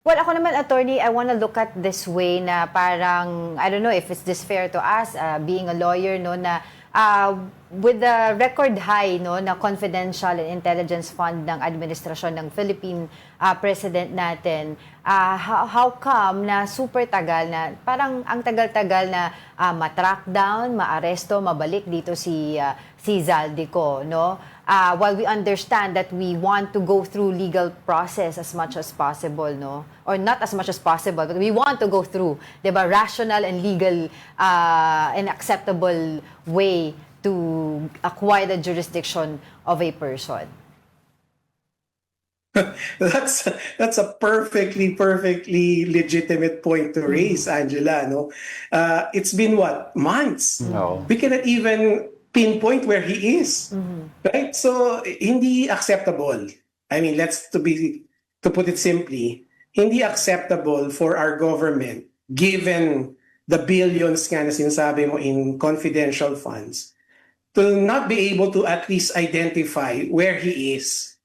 Well, ako naman, attorney, I want to look at this way na parang, I don't know if it's this fair to us, being a lawyer, no, na with the record high, no, na confidential and intelligence fund ng administrasyon ng Philippine president natin, how come na super tagal na, parang ang tagal-tagal na ma-track down, ma-aresto, mabalik dito si Zaldico, no? While we understand that we want to go through legal process as much as possible, no? Or not as much as possible, but we want to go through, diba, rational and legal and acceptable way to acquire the jurisdiction of a person. That's a perfectly legitimate point to raise, Angela. No, it's been what, months? No. We cannot even pinpoint where he is, right? So hindi acceptable. I mean, to put it simply, hindi acceptable for our government, given the billions nga na sinasabi mo in confidential funds, to not be able to at least identify where he is.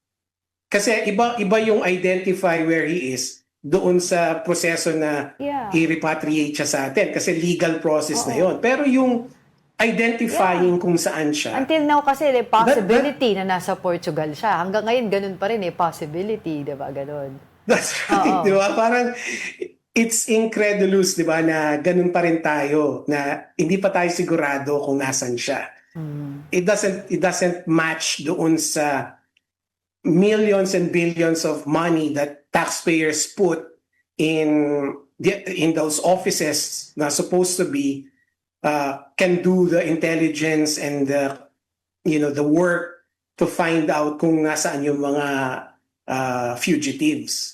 Kasi iba yung identify where he is doon sa proseso na i-repatriate siya sa atin. Kasi legal process na yon. Pero yung identifying kung saan siya. Until now kasi, possibility na nasa Portugal siya. Hanggang ngayon, ganun pa rin possibility, di ba? Ganun. That's right, di ba? Parang it's incredulous, di ba, na ganun pa rin tayo, na hindi pa tayo sigurado kung nasan siya. It doesn't match doon sa millions and billions of money that taxpayers put in those offices na supposed to be can do the intelligence and the work to find out kung nasaan yung mga fugitives.